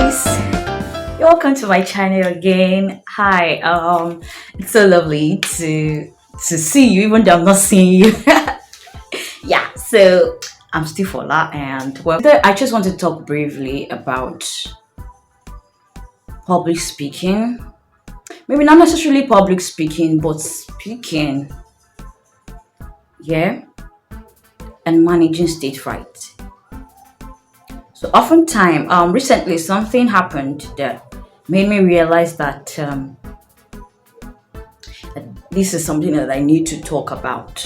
guys, welcome to my channel again. Hi, it's so lovely to see you, even though I'm not seeing you. Yeah, so I'm still Fola, and well, today I just want to talk briefly about public speaking. Maybe not necessarily public speaking, but speaking, yeah, and managing stage fright. So oftentimes, recently something happened that made me realize that this is something that I need to talk about.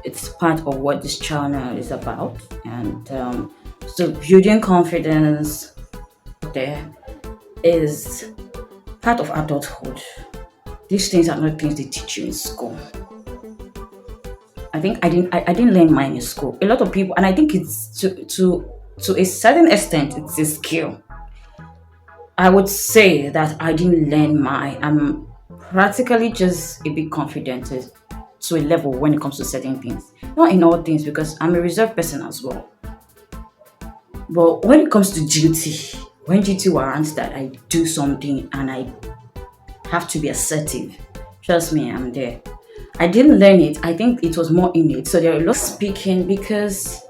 It's part of what this channel is about, and so building confidence there is part of adulthood. These things are not things they teach you in school. I think I didn't learn mine in school. A lot of people, and I think it's to a certain extent it's a skill. I would say that I didn't learn mine. I'm practically just a bit confident to a level when it comes to certain things. Not in all things, because I'm a reserved person as well. But when it comes to duty, when duty warrants that I do something and I have to be assertive, trust me, I'm there. I didn't learn it. I think it was more innate. So there are a lot of speaking because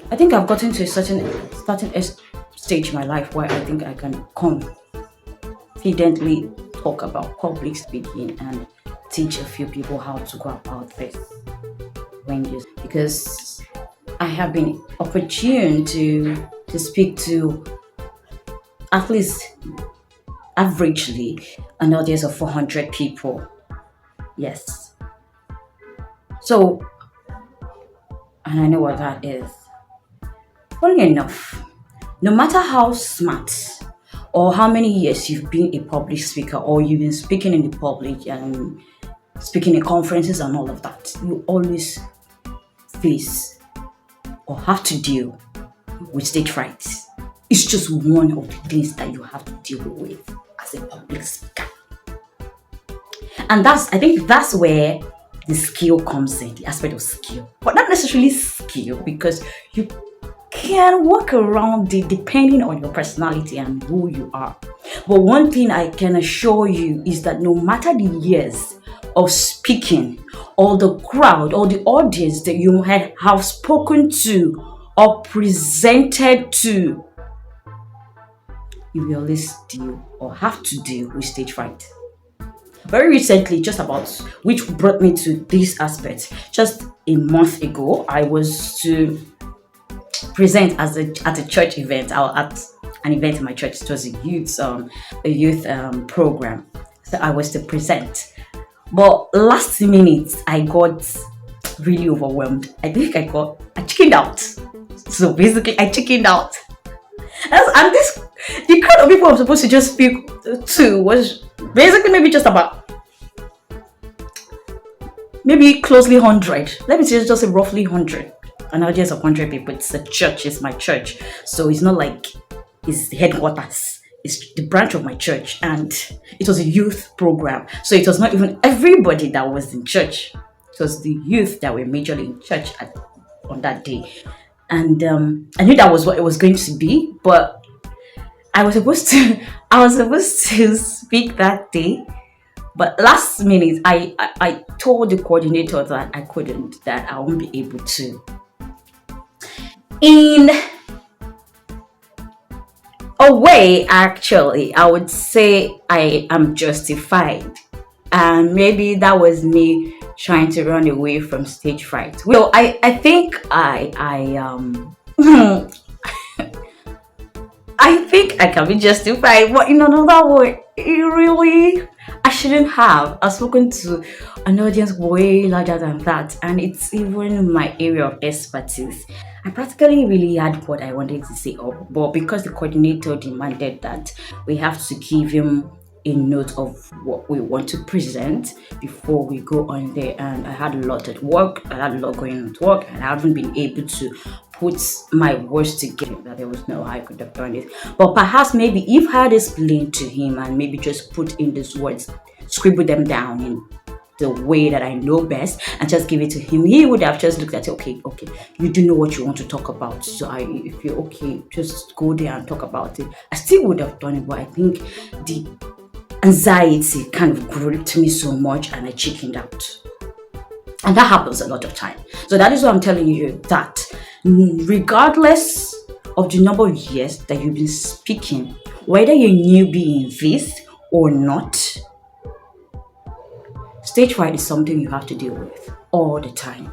I think I've gotten to a certain stage in my life where I think I can confidently talk about public speaking and teach a few people how to go about this. Because I have been opportune to speak to at least averagely an audience of 400 people. Yes. So, and I know what that is. Funny enough, no matter how smart or how many years you've been a public speaker or you've been speaking in the public and speaking in conferences and all of that, you always face or have to deal with stage fright. It's just one of the things that you have to deal with as a public speaker. And I think that's where the skill comes in, the aspect of skill. But not necessarily skill, because you can work around it depending on your personality and who you are. But one thing I can assure you is that no matter the years of speaking, or the crowd, or the audience that you have spoken to or presented to, you will always deal or have to deal with stage fright. Very recently, which brought me to this aspect, just a month ago, I was to present at a church event. I was at an event in my church. It was a youth program. So I was to present. But last minute, I got really overwhelmed. I think I chickened out. So basically, I chickened out. And the crowd of people I'm supposed to just speak to was basically maybe just about maybe closely 100. Let me say just a roughly 100. An audience of 100 people. It's a church. It's my church. So it's not like it's the headquarters. It's the branch of my church. And it was a youth program. So it was not even everybody that was in church. It was the youth that were majorly in church on that day. And I knew that was what it was going to be. But I was supposed to speak that day. But last minute, I told the coordinator that I couldn't, that I won't be able to. In a way, actually, I would say I am justified. And maybe that was me trying to run away from stage fright. Well, I think I I think I can be justified, but in another way, I shouldn't have. I've spoken to an audience way larger than that, and it's even my area of expertise. I practically really had what I wanted to say up, but because the coordinator demanded that we have to give him a note of what we want to present before we go on there, and I had a lot at work, I had a lot going on at work, and I haven't been able to put my words together, that there was no how I could have done it. But perhaps maybe if I had explained to him and maybe just put in these words, scribble them down in the way that I know best and just give it to him, he would have just looked at it, okay, you do know what you want to talk about. So if you're okay, just go there and talk about it. I still would have done it, but I think the anxiety kind of gripped me so much and I chickened out. And that happens a lot of time. So that is what I'm telling you, that regardless of the number of years that you've been speaking, whether you're newbie in this or not, stage fright is something you have to deal with all the time.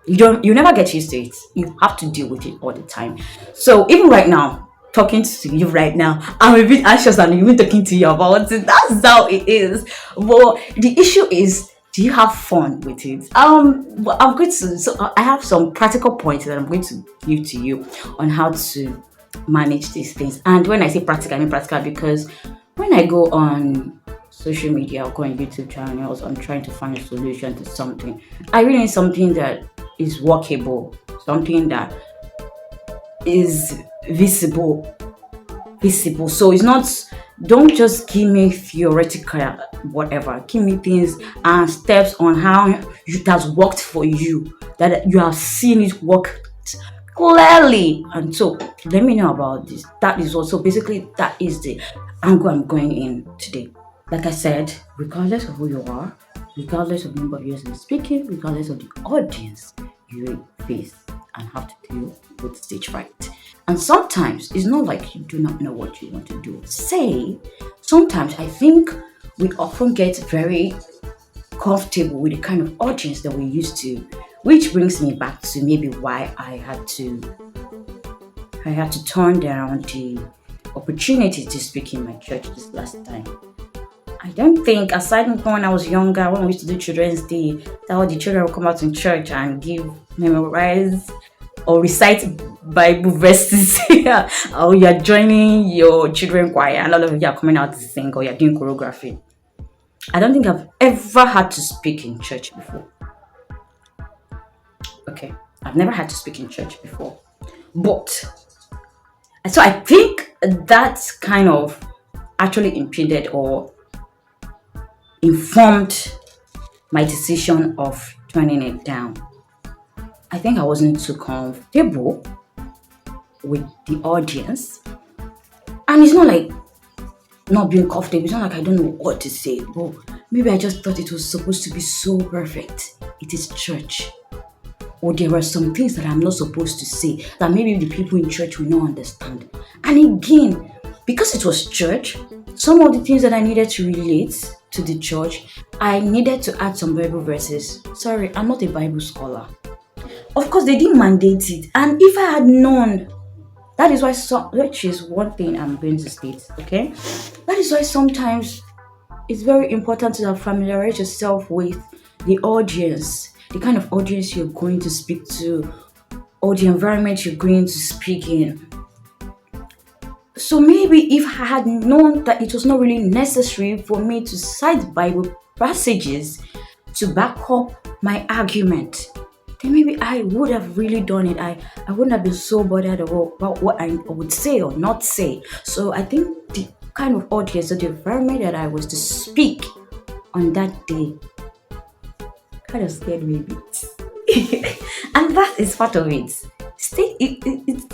You never get used to it. You have to deal with it all the time. So even right now, talking to you right now, I'm a bit anxious and even talking to you about it. That's how it is. But the issue is, do you have fun with it? Well, I'm going to. So I have some practical points that I'm going to give to you on how to manage these things. And when I say practical, I mean practical because when I go on social media or go on YouTube channels, I'm trying to find a solution to something. I really need something that is workable, something that is visible. So it's not, don't just give me theoretical whatever. Give me things and steps on how it has worked for you, that you have seen it work clearly. And so let me know about this. That is also basically, that is the angle I'm going in today. Like I said, regardless of who you are, regardless of the number of years in speaking, regardless of the audience you face and have to deal with stage fright. And sometimes it's not like you do not know what you want to do. Sometimes I think we often get very comfortable with the kind of audience that we used to, which brings me back to maybe why I had to turn down the opportunity to speak in my church this last time. I don't think, aside from when I was younger, when we used to do Children's Day, that all the children would come out in church and memorize or recite Bible verses. Or you're joining your children choir and all of you are coming out to sing, or you're doing choreography. I don't think I've ever had to speak in church before. Okay, I've never had to speak in church before. But, so I think that kind of actually impeded or informed my decision of turning it down. I think I wasn't too comfortable with the audience. And it's not like not being comfortable. It's not like I don't know what to say. But maybe I just thought it was supposed to be so perfect. It is church. Or there are some things that I'm not supposed to say that maybe the people in church will not understand. And again, because it was church, some of the things that I needed to relate to the church, I needed to add some Bible verses. Sorry, I'm not a Bible scholar. Of course, they didn't mandate it. And if I had known, that is why, which is one thing I'm going to state, okay? That is why sometimes it's very important to familiarize yourself with the audience, the kind of audience you're going to speak to, or the environment you're going to speak in. So maybe if I had known that it was not really necessary for me to cite Bible passages to back up my argument, then maybe I would have really done it. I wouldn't have been so bothered about what I would say or not say. So I think the kind of audience or the environment that I was to speak on that day kind of scared me a bit. And that is part of it.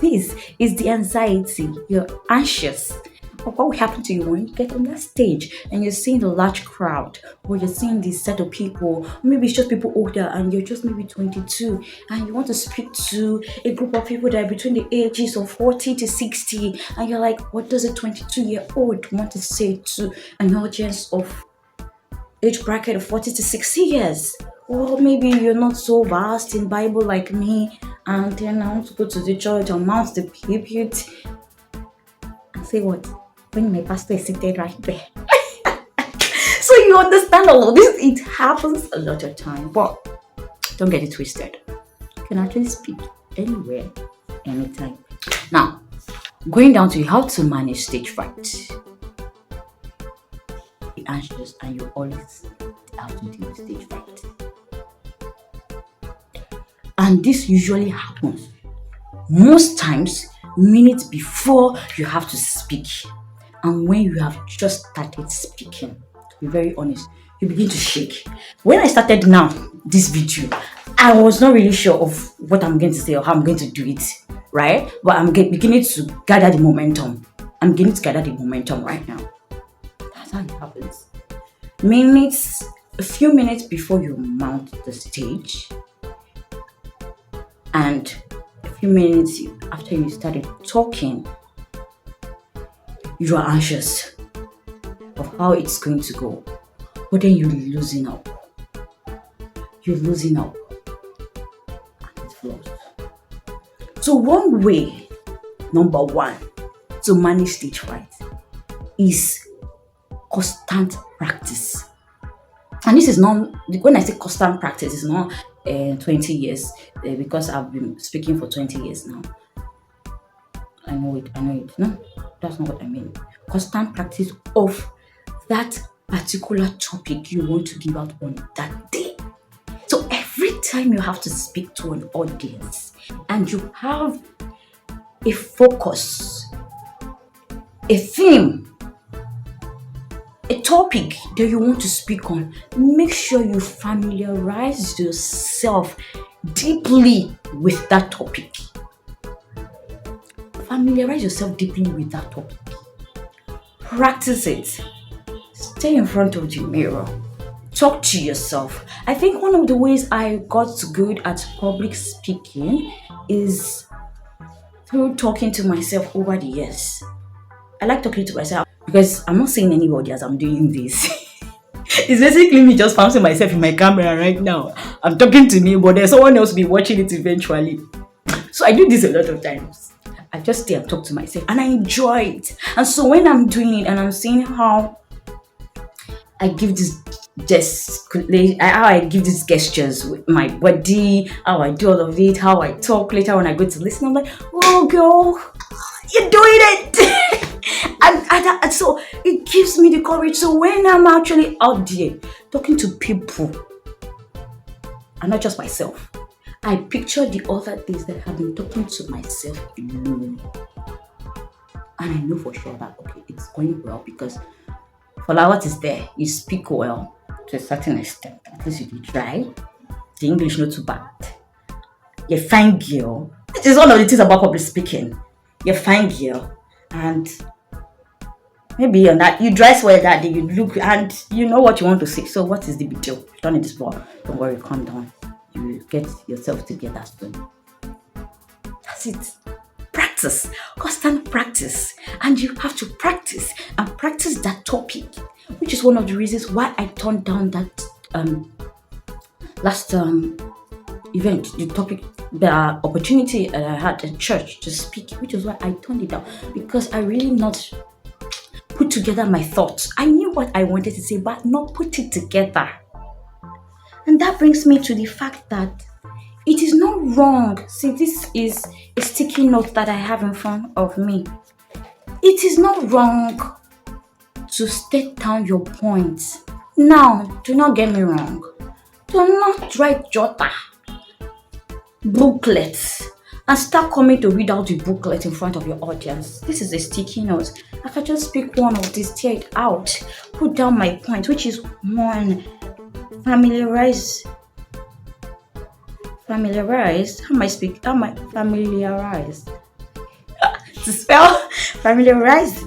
This is the anxiety. You're anxious of what will happen to you when you get on that stage and you're seeing the large crowd, or you're seeing this set of people. Maybe it's just people older and you're just maybe 22 and you want to speak to a group of people that are between the ages of 40 to 60, and you're like, what does a 22-year-old want to say to an audience of age bracket of 40 to 60 years? Or maybe you're not so vast in Bible like me, and then I want to go to the church and mount the pulpit and say what? When my pastor is seated right there. So you understand all of this. It happens a lot of time, but don't get it twisted. You can actually speak anywhere, anytime. Now, going down to how to manage stage fright. Be anxious and you always have to deal with stage fright. And this usually happens most times minutes before you have to speak. And when you have just started speaking, to be very honest, you begin to shake. When I started now this video, I was not really sure of what I'm going to say or how I'm going to do it, right? But I'm beginning to gather the momentum. I'm beginning to gather the momentum right now. That's how it happens. A few minutes before you mount the stage, and a few minutes after you started talking, you are anxious of how it's going to go. But then you're losing up. You're losing up. And it flows. So one way, number one, to manage stage fright is constant practice. And this is not, when I say constant practice, it's not 20 years, because I've been speaking for 20 years now. I know it. No, that's not what I mean. Constant practice of that particular topic you want to give out on that day. So every time you have to speak to an audience and you have a focus, a theme, a topic that you want to speak on, make sure you familiarize yourself deeply with that topic. Familiarize yourself deeply with that topic. Practice it. Stay in front of the mirror. Talk to yourself. I think one of the ways I got good at public speaking is through talking to myself over the years. I like talking to myself because I'm not seeing anybody as I'm doing this. It's basically me just bouncing myself in my camera right now. I'm talking to me, but there's someone else will be watching it eventually. So I do this a lot of times. I just stay and talk to myself and I enjoy it. And so when I'm doing it and I'm seeing how I give these gestures with my body, how I do all of it, how I talk later when I go to listen, I'm like, oh girl, you're doing it. and so it gives me the courage. So when I'm actually out there talking to people and not just myself, I picture the other days that I've been talking to myself alone. And I know for sure that, okay, it's going well because what is there? You speak well to a certain extent. At least if you try. The English not too bad. You're a fine girl. Which is one of the things about public speaking. You're a fine girl. And maybe you're not, you dress well that day, you look, and you know what you want to say. So what is the big deal? You've done it this before. Don't worry, calm down. You get yourself together soon. That's it. Practice, constant practice, and you have to practice and practice that topic, which is one of the reasons why I turned down that last event, the opportunity that I had at church to speak, which is why I turned it down, because I really not put together my thoughts. I knew what I wanted to say, but not put it together. And that brings me to the fact that it is not wrong. See, this is a sticky note that I have in front of me. It is not wrong to state down your points. Now, do not get me wrong. Do not write jotter booklets and start coming to read out the booklet in front of your audience. This is a sticky note. I can just pick one of these, tear it out, put down my point, which is one, familiarize. How am I familiarized? To spell, familiarize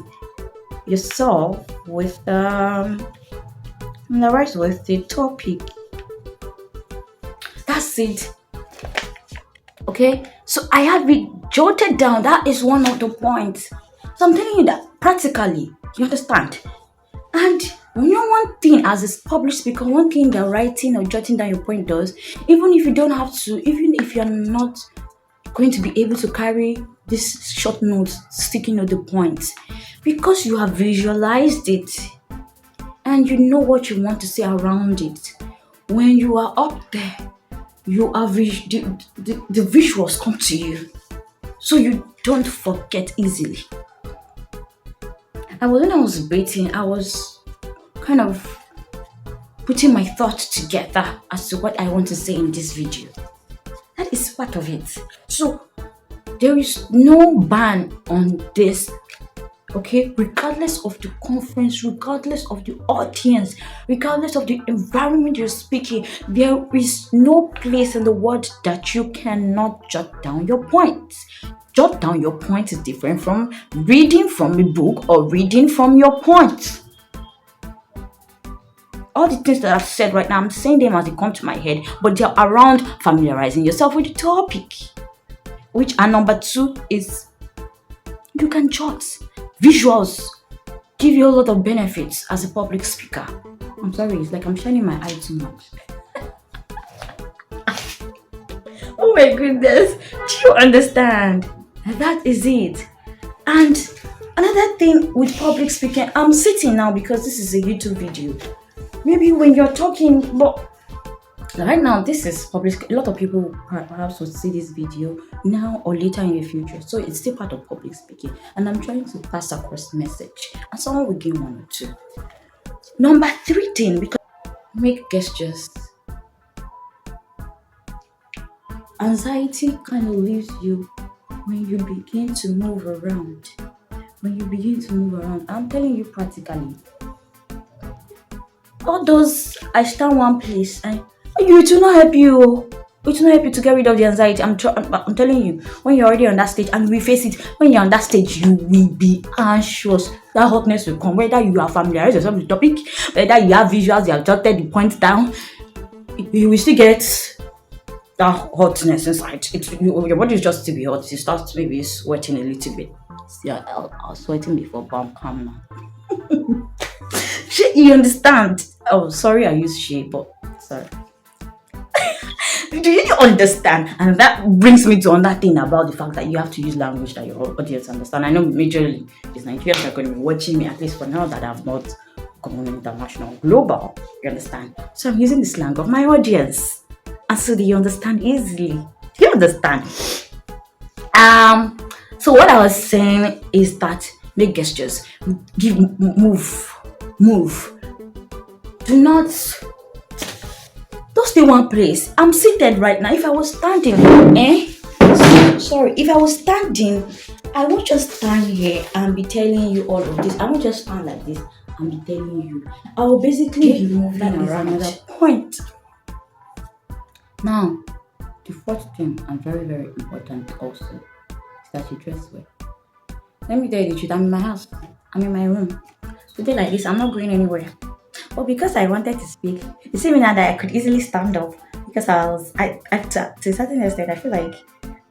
yourself with the topic. That's it. Okay, so I have it jotted down. That is one of the points. So I'm telling you that practically, you understand. And you know, one thing as a public speaker, one thing that writing or jotting down your point does, even if you're not going to be able to carry this short notes, sticking on the points, because you have visualized it and you know what you want to say around it. When you are up there, you are the visuals come to you, so you don't forget easily. And when I was waiting, I was kind of putting my thoughts together as to what I want to say in this video. That is part of it. So there is no ban on this Okay, regardless of the conference, regardless of the audience, regardless of the environment you're speaking, there is no place in the world that you cannot jot down your points. Jot down your points is different from reading from a book or reading from your points. All the things that I've said right now, I'm saying them as they come to my head, but they're around familiarizing yourself with the topic. Which, and number two is you can jot. Visuals give you a lot of benefits as a public speaker. I'm sorry, it's like I'm shining my eye too much. Oh my goodness, do you understand? That is it. And another thing with public speaking, I'm sitting now because this is a YouTube video. Maybe when you're talking, but right now this is public. A lot of people perhaps will see this video now or later in the future, so it's still part of public speaking, and I'm trying to pass across the message, and someone will give one or two. Number three thing, because make gestures. Anxiety kind of leaves you when you begin to move around. I'm telling you practically. All those I stand one place and it will not help you. It will not help you to get rid of the anxiety. I'm telling you, when you're already on that stage and we face it, when you're on that stage, you will be anxious. That hotness will come, whether you are familiarized yourself with the topic, whether you have visuals, you have jotted the points down, you will still get that hotness inside. Your body is just to be hot. You start maybe sweating a little bit. Yeah, I was sweating before, but I'm calm now. You understand? Oh, sorry, I use she, but sorry. Do you understand? And that brings me to another thing about the fact that you have to use language that your audience understand. I know majorly it's Nigerians that are going to be watching me, at least for now that I'm not going international, global. You understand? So I'm using the slang of my audience, and so they understand easily. Do you understand? So what I was saying is that make gestures, move. Do not stay one place. I'm seated right now. If I was standing, if I was standing, I won't just stand here and be telling you all of this. I won't just stand like this and be telling you. I will basically be moving around. Another point. Now, the fourth thing, and very, very important also, is that you dress well. Let me tell you the truth. I'm in my house. I'm in my room. Today like this, I'm not going anywhere. But because I wanted to speak, you see me now that I could easily stand up because to a certain extent, I feel like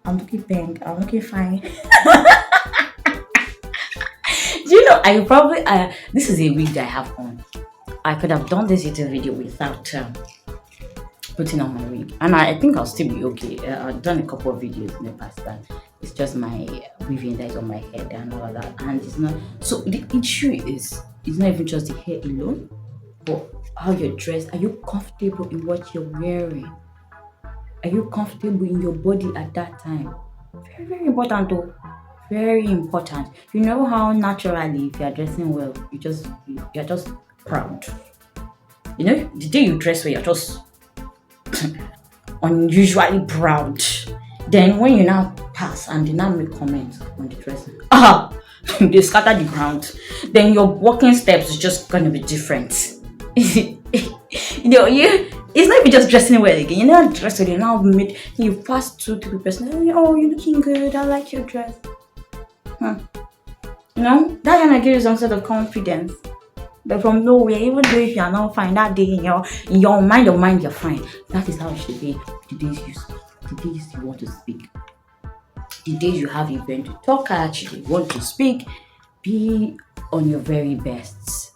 I'm looking pink, I'm looking fine. Do you know, this is a wig that I have on. I could have done this YouTube video without putting on my wig, and I think I'll still be okay. I've done a couple of videos in the past that it's just my weaving that is on my head and all of that, and it's not. So the issue is, it's not even just the hair alone, but how you're dressed. Are you comfortable in what you're wearing? Are you comfortable in your body at that time? Very, very important though. Very important. You know how naturally, if you're dressing well, you're just proud. You know, the day you dress well, you're just unusually proud. Then when you now pass and they now make comments on the dressing, they scatter the ground. Then your walking steps is just gonna be different. It's not even just dressing well again. You're not dressing, you now you pass 2-3 person. Oh, you're looking good. I like your dress. You know, that gonna give you some sort of confidence. But from nowhere, even though if you're not fine that day in your mind you're fine. That is how it should be. The days you want to speak, the days you have event to talk at, you want to speak, be on your very best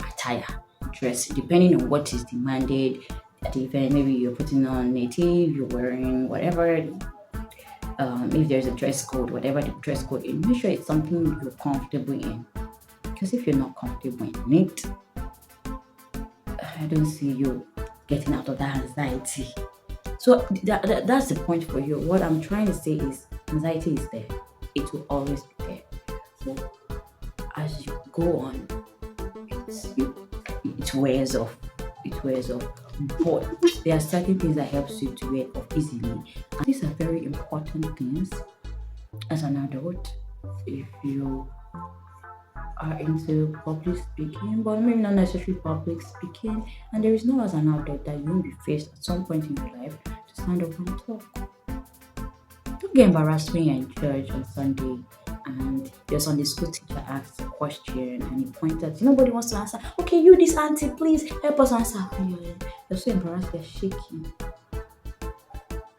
attire, dress, depending on what is demanded at the event. Maybe you're putting on native, you're wearing whatever. If there's a dress code, whatever the dress code is, make sure it's something you're comfortable in. Because if you're not comfortable in it, I don't see you getting out of that anxiety. So that's the point for you. What I'm trying to say is, anxiety is there. It will always be there. So as you go on, it wears off. But there are certain things that helps you to wear off easily. And these are very important things as an adult. If you are into public speaking, but maybe not necessarily public speaking, and there is no as an outlet that you won't be faced at some point in your life to stand up and talk. Don't get embarrassed when you're in church on Sunday and your Sunday school teacher asks a question and he points out, nobody wants to answer. Okay, you, this auntie, please help us answer. You're so embarrassed, you're shaking.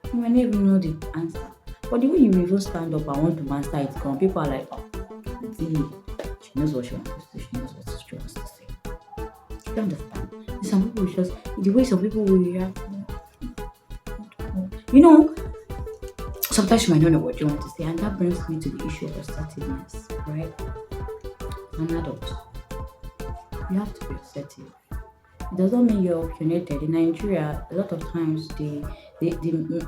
You might not even know the answer. But the way you even stand up and want to answer it, come, people are like, oh, see, she knows what she wants to say, she knows what she wants to say. You understand? Some people will just, the way some people will react, you know, sometimes you might not know what you want to say, and that brings me to the issue of assertiveness, right? An adult, you have to be assertive. It does not mean you're opinionated. In Nigeria, a lot of times they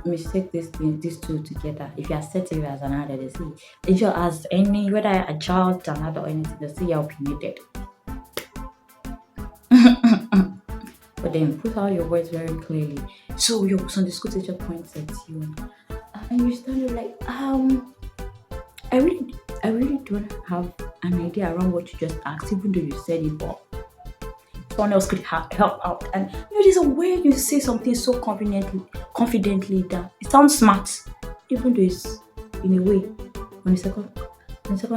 mistake these two together. If you're assertive as an adult, they see if you're as any whether a child, an adult, or anything, they see you're opinionated. But then put out your words very clearly. So your Sunday school teacher points at you, and you stand there like, I really don't have an idea around what you just asked, even though you said it, but someone else could help out. And there's a way you say something so confidently that it sounds smart, even though it's in a way on the second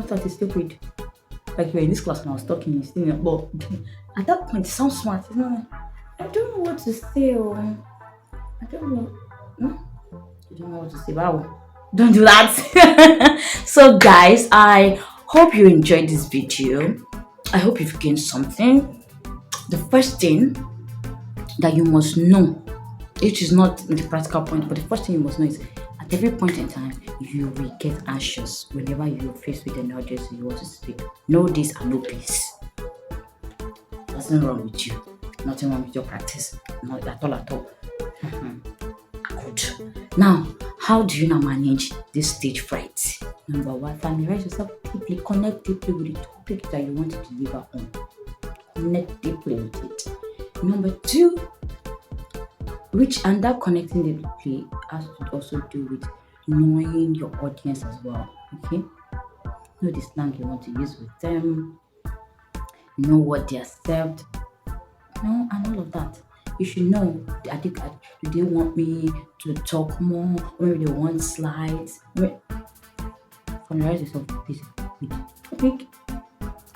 thought it's stupid. Like you're in this class and I was talking, you still but at that point it sounds smart. I don't know what to say. I don't know. I don't know what to say. Wow. Don't do that. So guys, I hope you enjoyed this video. I hope you've gained something. The first thing that you must know, which is not the practical point, but the first thing you must know is at every point in time, you will get anxious whenever you're faced with an audience you want to speak. Know this and know peace. Nothing wrong with you. Nothing wrong with your practice. Not at all, at all. Good. Now, how do you now manage this stage fright? Number one, familiarize yourself deeply, connect deeply with the topic that you want to deliver on. Connect deeply with it. Number two, that connecting deeply has to also do with knowing your audience as well. Okay, know the slang you want to use with them, know what they accept, and all of that. You should know, do they want me to talk more, or maybe they want slides. Familiarize yourself with the topic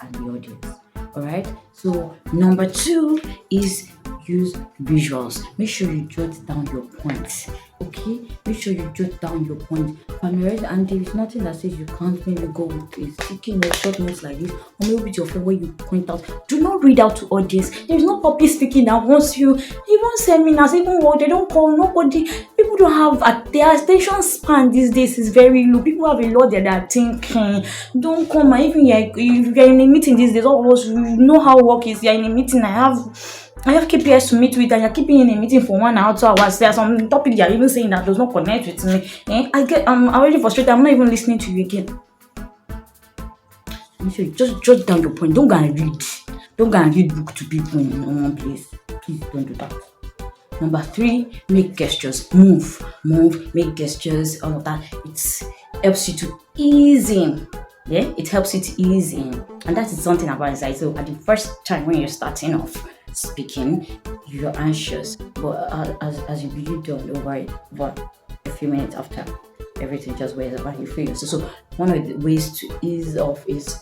and the audience. Alright, so number two is use visuals. Make sure you jot down your points. Okay, make sure you jot down your points. Familiarize, and there is nothing that says you can't maybe go with a sticky note, short notes like this, or maybe with your phone where you point out. Do not read out to audience. There is no public speaking that wants you. Even seminars, even what they don't call nobody. People don't have their attention span these days is very low. People have a lot that they're thinking. Don't come, and even if you're in a meeting these days, all of us, you know how work is. You're in a meeting. I have KPIs to meet with, and you're keeping in a meeting for 1 hour, 2 hours. There's some topic you're even saying that does not connect with me. I'm already frustrated. I'm not even listening to you again. So just jot down your point. Don't go and read. Don't go and read book to people in one place. Please don't do that. Number three, make gestures. Move, make gestures, all of that. It helps you to ease in. Yeah, it helps you to ease in. And that is something about anxiety. So at the first time when you're starting off speaking, you're anxious. But as you build on over a few minutes after, everything just wears about, you feel so one of the ways to ease off is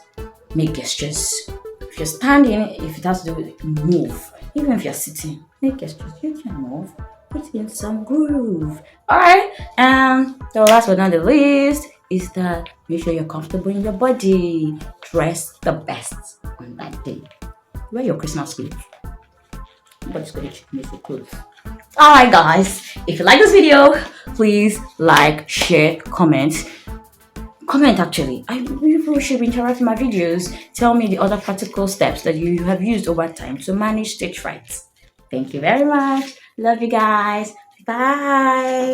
make gestures. If you're standing, if it has to do with move, even if you're sitting, make gestures. You can move, put in some groove. Alright, and the last but not the least is that make sure you're comfortable in your body. Dress the best on that day. Wear your Christmas clothes. Nobody's going to miss your clothes. Alright guys, if you like this video, please like, share, comment actually. People should be interacting my videos. Tell me the other practical steps that you have used over time to manage stage fright. Thank you very much. Love you guys. Bye.